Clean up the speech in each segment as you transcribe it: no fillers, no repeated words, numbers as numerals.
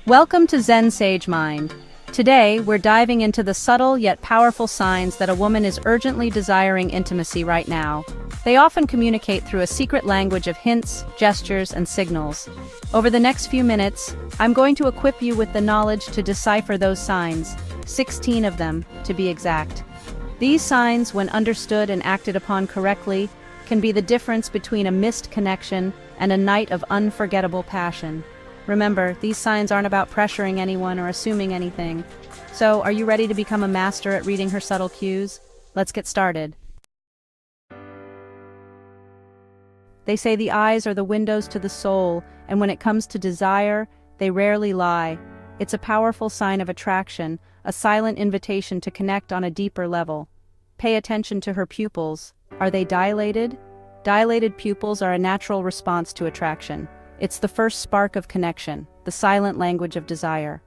Welcome to Zensagemind. Today, we're diving into the subtle yet powerful signs that a woman is urgently desiring intimacy right now. They often communicate through a secret language of hints, gestures, and signals. Over the next few minutes, I'm going to equip you with the knowledge to decipher those signs, 16 of them, to be exact. These signs, when understood and acted upon correctly, can be the difference between a missed connection and a night of unforgettable passion. Remember, these signs aren't about pressuring anyone or assuming anything. So, are you ready to become a master at reading her subtle cues? Let's get started. They say the eyes are the windows to the soul, and when it comes to desire, they rarely lie. It's a powerful sign of attraction, a silent invitation to connect on a deeper level. Pay attention to her pupils. Are they dilated? Dilated pupils are a natural response to attraction. It's the first spark of connection, the silent language of desire.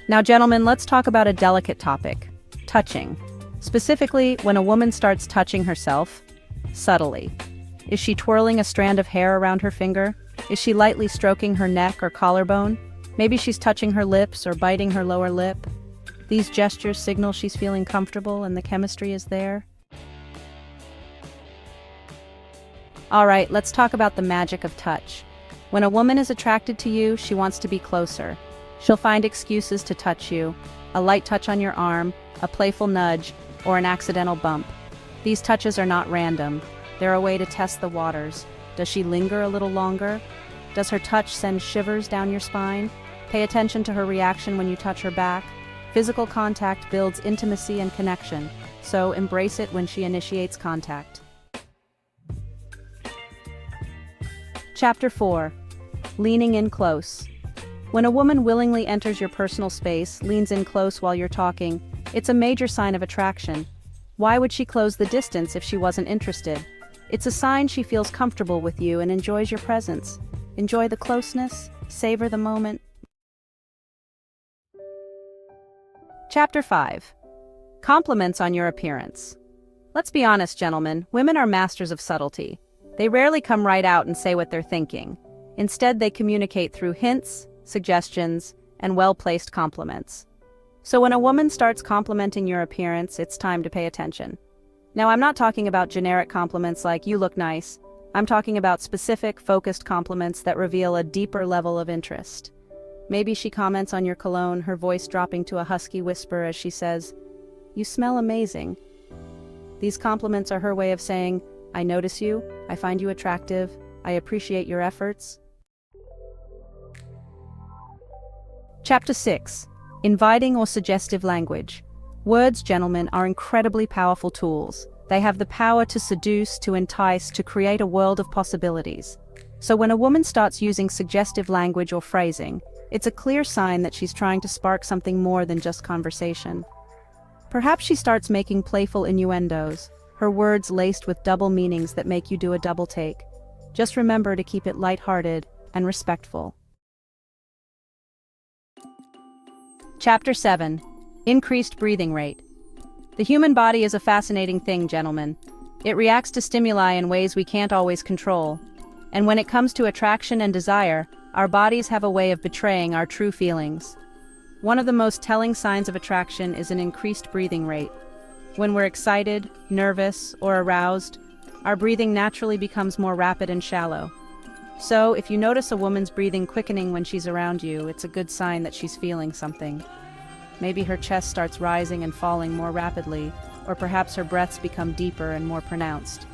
Now, gentlemen, let's talk about a delicate topic: touching. Specifically, when a woman starts touching herself, subtly. Is she twirling a strand of hair around her finger? Is she lightly stroking her neck or collarbone? Maybe she's touching her lips or biting her lower lip. These gestures signal she's feeling comfortable and the chemistry is there. Alright, let's talk about the magic of touch. When a woman is attracted to you, she wants to be closer. She'll find excuses to touch you: a light touch on your arm, a playful nudge, or an accidental bump. These touches are not random. They're a way to test the waters. Does she linger a little longer? Does her touch send shivers down your spine? Pay attention to her reaction when you touch her back. Physical contact builds intimacy and connection, so embrace it when she initiates contact. Chapter 4. Leaning in close. When a woman willingly enters your personal space, leans in close while you're talking, it's a major sign of attraction. Why would she close the distance if she wasn't interested? It's a sign she feels comfortable with you and enjoys your presence. Enjoy the closeness, savor the moment. Chapter 5. Compliments on your appearance. Let's be honest, gentlemen, women are masters of subtlety. They rarely come right out and say what they're thinking. Instead, they communicate through hints, suggestions, and well-placed compliments. So when a woman starts complimenting your appearance, it's time to pay attention. Now, I'm not talking about generic compliments like "you look nice." I'm talking about specific, focused compliments that reveal a deeper level of interest. Maybe she comments on your cologne, her voice dropping to a husky whisper as she says, "You smell amazing." These compliments are her way of saying, "I notice you, I find you attractive, I appreciate your efforts." Chapter 6. Inviting or suggestive language. Words, gentlemen, are incredibly powerful tools. They have the power to seduce, to entice, to create a world of possibilities. So when a woman starts using suggestive language or phrasing, it's a clear sign that she's trying to spark something more than just conversation. Perhaps she starts making playful innuendos, her words laced with double meanings that make you do a double take. Just remember to keep it lighthearted and respectful. Chapter 7. Increased breathing rate. The human body is a fascinating thing, gentlemen. It reacts to stimuli in ways we can't always control. And when it comes to attraction and desire, our bodies have a way of betraying our true feelings. One of the most telling signs of attraction is an increased breathing rate. When we're excited, nervous, or aroused, our breathing naturally becomes more rapid and shallow. So, if you notice a woman's breathing quickening when she's around you, it's a good sign that she's feeling something. Maybe her chest starts rising and falling more rapidly, or perhaps her breaths become deeper and more pronounced.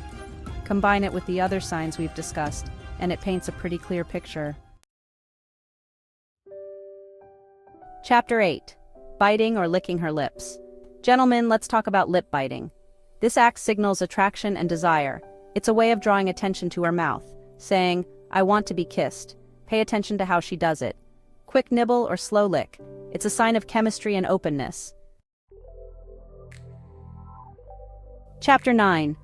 Combine it with the other signs we've discussed, and it paints a pretty clear picture. Chapter 8. Biting or licking her lips. Gentlemen, let's talk about lip biting. This act signals attraction and desire. It's a way of drawing attention to her mouth, saying, "I want to be kissed." Pay attention to how she does it. Quick nibble or slow lick. It's a sign of chemistry and openness. Chapter 9.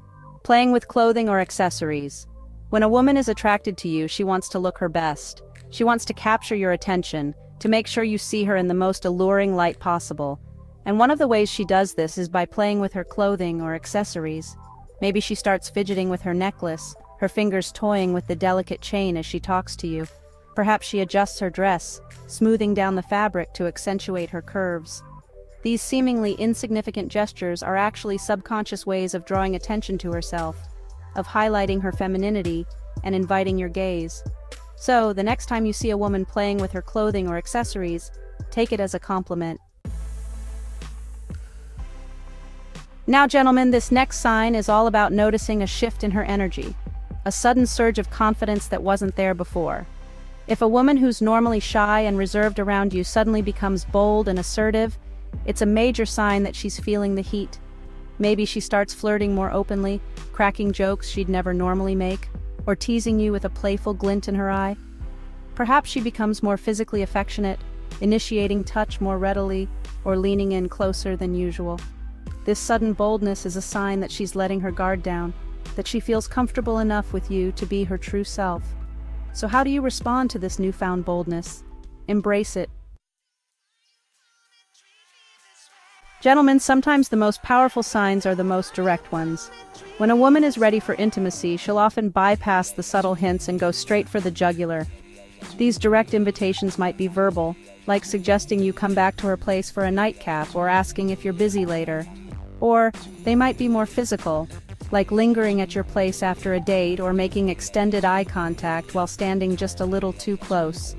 Playing with clothing or accessories. When a woman is attracted to you, she wants to look her best. She wants to capture your attention, to make sure you see her in the most alluring light possible. And one of the ways she does this is by playing with her clothing or accessories. Maybe she starts fidgeting with her necklace, her fingers toying with the delicate chain as she talks to you. Perhaps she adjusts her dress, smoothing down the fabric to accentuate her curves. These seemingly insignificant gestures are actually subconscious ways of drawing attention to herself, of highlighting her femininity and inviting your gaze. So, the next time you see a woman playing with her clothing or accessories, take it as a compliment. Now, gentlemen, this next sign is all about noticing a shift in her energy, a sudden surge of confidence that wasn't there before. If a woman who's normally shy and reserved around you suddenly becomes bold and assertive, it's a major sign that she's feeling the heat. Maybe she starts flirting more openly, cracking jokes she'd never normally make, or teasing you with a playful glint in her eye. Perhaps she becomes more physically affectionate, initiating touch more readily, or leaning in closer than usual. This sudden boldness is a sign that she's letting her guard down, that she feels comfortable enough with you to be her true self. So how do you respond to this newfound boldness? Embrace it. Gentlemen, sometimes the most powerful signs are the most direct ones. When a woman is ready for intimacy, she'll often bypass the subtle hints and go straight for the jugular. These direct invitations might be verbal, like suggesting you come back to her place for a nightcap or asking if you're busy later. Or they might be more physical, like lingering at your place after a date or making extended eye contact while standing just a little too close.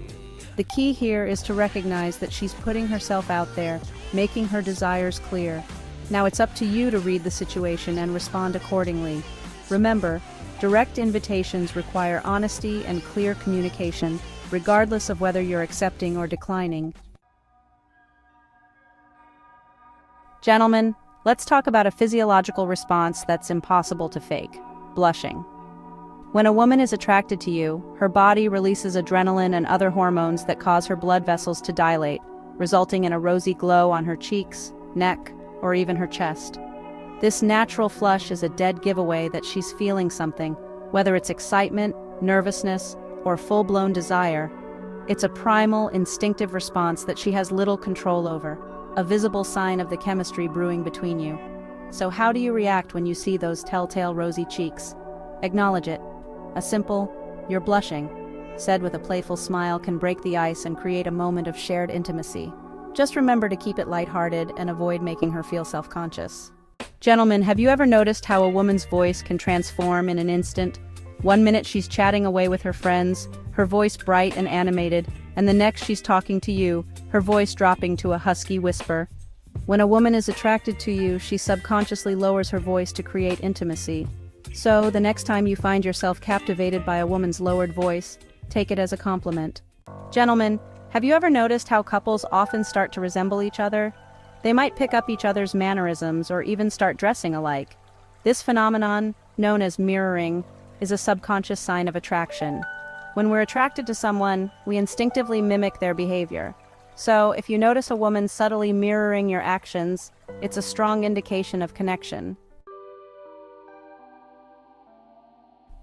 The key here is to recognize that she's putting herself out there, making her desires clear. Now it's up to you to read the situation and respond accordingly. Remember, direct invitations require honesty and clear communication, regardless of whether you're accepting or declining. Gentlemen, let's talk about a physiological response that's impossible to fake: blushing. When a woman is attracted to you, her body releases adrenaline and other hormones that cause her blood vessels to dilate, resulting in a rosy glow on her cheeks, neck, or even her chest. This natural flush is a dead giveaway that she's feeling something, whether it's excitement, nervousness, or full-blown desire. It's a primal, instinctive response that she has little control over, a visible sign of the chemistry brewing between you. So how do you react when you see those telltale rosy cheeks? Acknowledge it. A simple, "You're blushing," said with a playful smile can break the ice and create a moment of shared intimacy. Just remember to keep it lighthearted and avoid making her feel self-conscious. Gentlemen, have you ever noticed how a woman's voice can transform in an instant? One minute she's chatting away with her friends, her voice bright and animated, and the next she's talking to you, her voice dropping to a husky whisper. When a woman is attracted to you, she subconsciously lowers her voice to create intimacy. So, the next time you find yourself captivated by a woman's lowered voice, take it as a compliment. Gentlemen, have you ever noticed how couples often start to resemble each other? They might pick up each other's mannerisms or even start dressing alike. This phenomenon, known as mirroring, is a subconscious sign of attraction. When we're attracted to someone, we instinctively mimic their behavior. So, if you notice a woman subtly mirroring your actions, it's a strong indication of connection.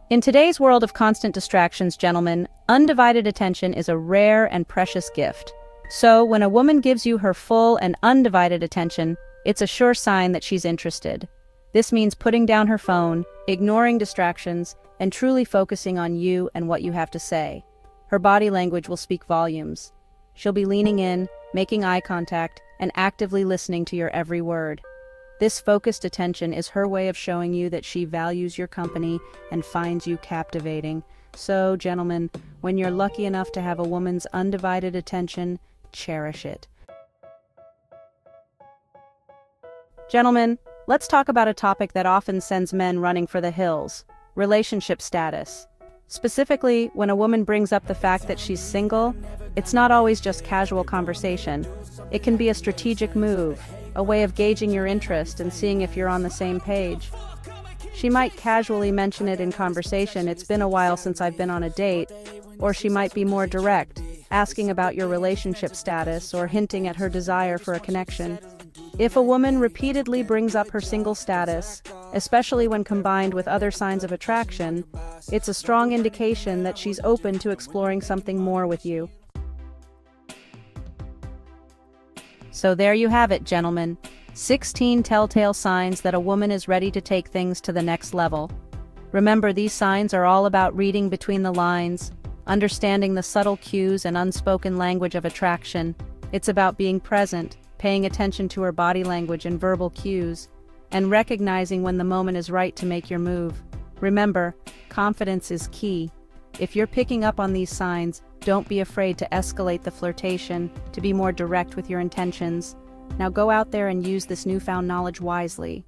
In today's world of constant distractions, gentlemen, undivided attention is a rare and precious gift. So, when a woman gives you her full and undivided attention, it's a sure sign that she's interested. This means putting down her phone, ignoring distractions, and truly focusing on you and what you have to say. Her body language will speak volumes. She'll be leaning in, making eye contact, and actively listening to your every word. This focused attention is her way of showing you that she values your company and finds you captivating. So, gentlemen, when you're lucky enough to have a woman's undivided attention, cherish it. Gentlemen, let's talk about a topic that often sends men running for the hills: relationship status. Specifically, when a woman brings up the fact that she's single, it's not always just casual conversation. It can be a strategic move, a way of gauging your interest and seeing if you're on the same page. She might casually mention it in conversation, "It's been a while since I've been on a date," or she might be more direct, asking about your relationship status or hinting at her desire for a connection. If a woman repeatedly brings up her single status, especially when combined with other signs of attraction, it's a strong indication that she's open to exploring something more with you. So there you have it, gentlemen. 16 telltale signs that a woman is ready to take things to the next level. Remember, these signs are all about reading between the lines, understanding the subtle cues and unspoken language of attraction. It's about being present, paying attention to her body language and verbal cues, and recognizing when the moment is right to make your move. Remember, confidence is key. If you're picking up on these signs, don't be afraid to escalate the flirtation, to be more direct with your intentions. Now go out there and use this newfound knowledge wisely.